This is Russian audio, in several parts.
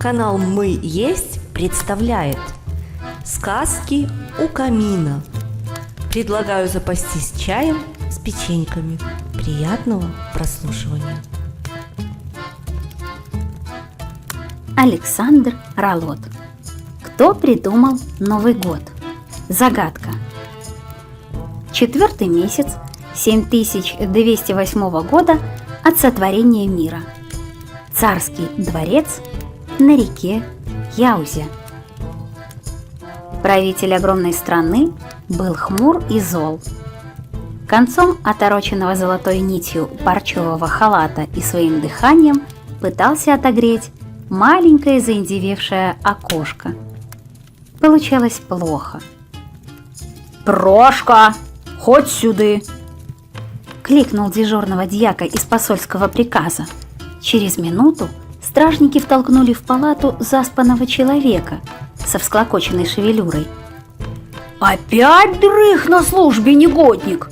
Канал «Мы есть» представляет сказки у камина. Предлагаю запастись чаем с печеньками. Приятного прослушивания. Александр Ролот. Кто придумал Новый год? Загадка. 4-й месяц 7208 года от сотворения мира. Царский дворец на реке Яузе. Правитель огромной страны был хмур и зол. Концом отороченного золотой нитью парчевого халата и своим дыханием пытался отогреть маленькое заиндевевшее окошко. Получалось плохо. «Прошка, хоть сюды!» — кликнул дежурного дьяка из посольского приказа. Через минуту стражники втолкнули в палату заспанного человека со всклокоченной шевелюрой. «Опять дрых на службе, негодник!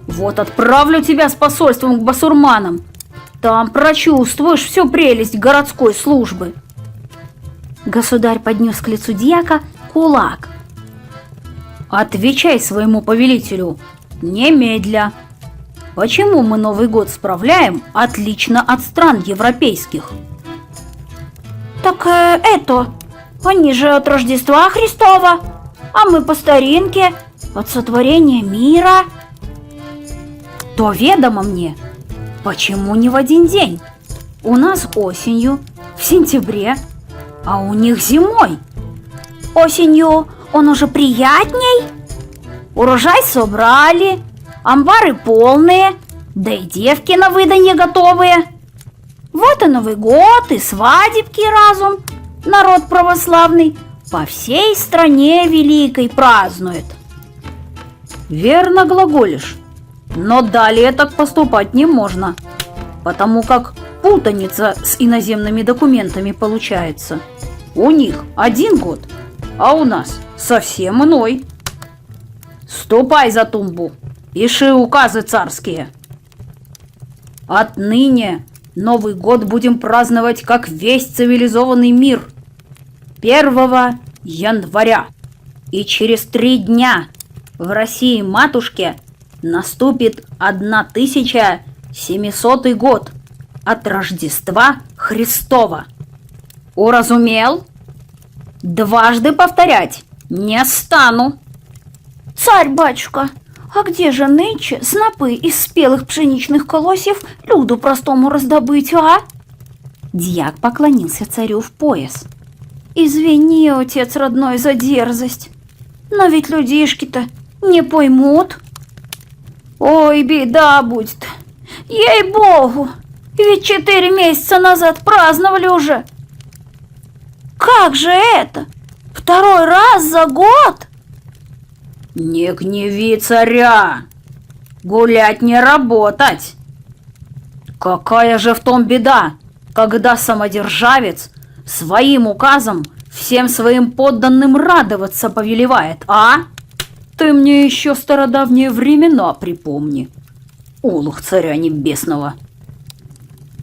Вот отправлю тебя с посольством к басурманам. Там прочувствуешь всю прелесть городской службы!» Государь поднес к лицу дьяка кулак. «Отвечай своему повелителю, немедля! Почему мы Новый год справляем отлично от стран европейских?» «Так они же от Рождества Христова, а мы по старинке, от сотворения мира». «То ведомо мне, почему не в один день? У нас осенью, в сентябре, а у них зимой». «Осенью он уже приятней? Урожай собрали, амбары полные, да и девки на выданье готовые. Вот и Новый год, и свадебки разум народ православный по всей стране великой празднует». «Верно глаголишь, но далее так поступать не можно, потому как путаница с иноземными документами получается. У них один год, а у нас совсем иной. Ступай за тумбу, пиши указы царские. Отныне Новый год будем праздновать, как весь цивилизованный мир, 1 января. И через 3 дня в России-матушке наступит 1700 год от Рождества Христова. Уразумел? Дважды повторять не стану». «Царь-батюшка, а где же нынче снопы из спелых пшеничных колосьев люду простому раздобыть, а?» Дьяк поклонился царю в пояс. «Извини, отец родной, за дерзость, но ведь людишки-то не поймут. Ой, беда будет, ей-богу, ведь 4 месяца назад праздновали уже. Как же это? 2-й раз за год?» «Не гневи царя! Гулять не работать! Какая же в том беда, когда самодержавец своим указом всем своим подданным радоваться повелевает, а? Ты мне еще стародавние времена припомни, олух царя небесного.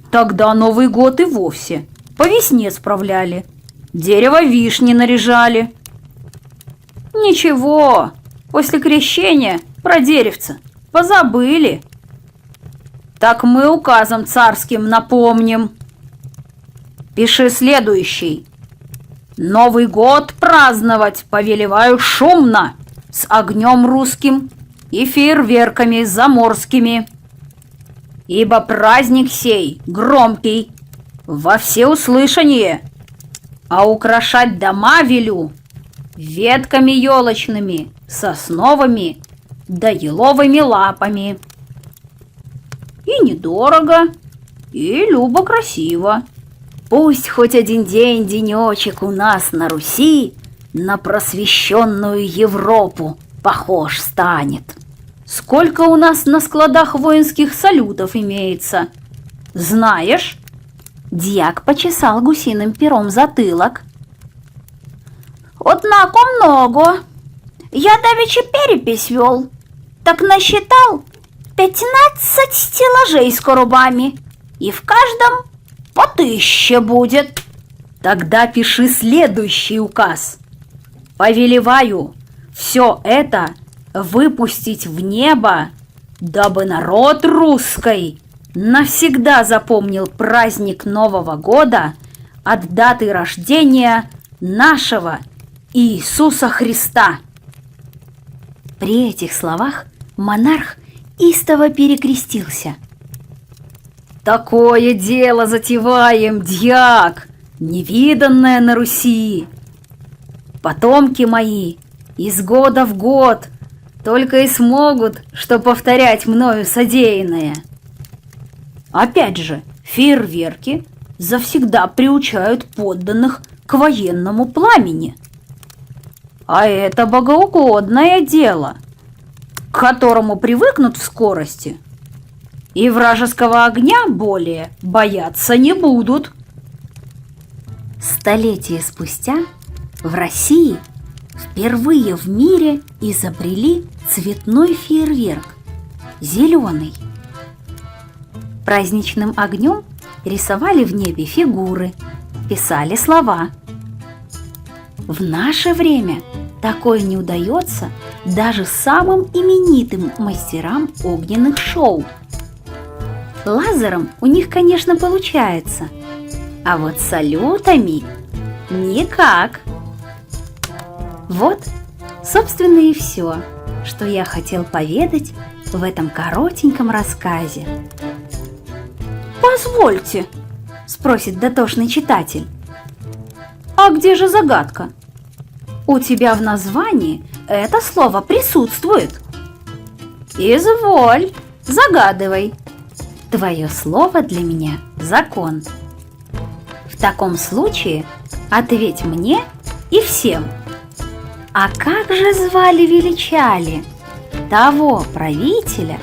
Тогда Новый год и вовсе по весне справляли, дерево вишни наряжали. Ничего, после крещения про деревце позабыли. Так мы указом царским напомним. Пиши следующий. Новый год праздновать повелеваю шумно, с огнем русским и фейерверками заморскими. Ибо праздник сей громкий, во всеуслышание, а украшать дома велю ветками елочными, сосновыми да еловыми лапами. И недорого, и любо красиво. Пусть хоть один день-денечек у нас на Руси на просвещенную Европу похож станет. Сколько у нас на складах воинских салютов имеется, знаешь?» Дьяк почесал гусиным пером затылок. «Однако много. Я давеча перепись вел, так насчитал 15 стеллажей с коробами, и в каждом по 1000 будет. Тогда пиши следующий указ. Повелеваю все это выпустить в небо, дабы народ русский навсегда запомнил праздник Нового года от даты рождения нашего Иисуса Христа. При этих словах монарх истово перекрестился. Такое дело затеваем, дьяк, невиданное на Руси. Потомки мои из года в год только и смогут, что повторять мною содеянное. Опять же, фейерверки завсегда приучают подданных к военному пламени. А это богоугодное дело, к которому привыкнут в скорости, и вражеского огня более бояться не будут. Столетия спустя в России впервые в мире изобрели цветной фейерверк – зеленый. Праздничным огнем рисовали в небе фигуры, писали слова. В наше время такое не удается даже самым именитым мастерам огненных шоу. Лазером у них, конечно, получается, а вот салютами никак. Вот, собственно, и все, что я хотел поведать в этом коротеньком рассказе. «Позвольте», — спросит дотошный читатель, «а где же загадка? У тебя в названии это слово присутствует». «Изволь, загадывай». Твое слово для меня – закон. В таком случае ответь мне и всем. А как же звали-величали того правителя,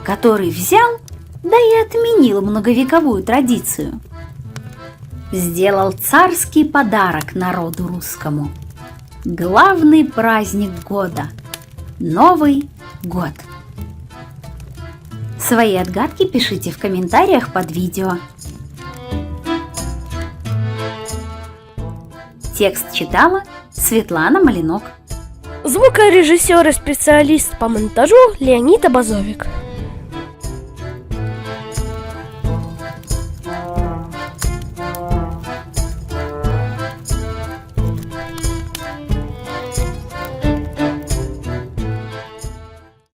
который взял, да и отменил многовековую традицию? Сделал царский подарок народу русскому. Главный праздник года – Новый год. Свои отгадки пишите в комментариях под видео. Текст читала Светлана Малинок. Звукорежиссер и специалист по монтажу Леонид Абазовик.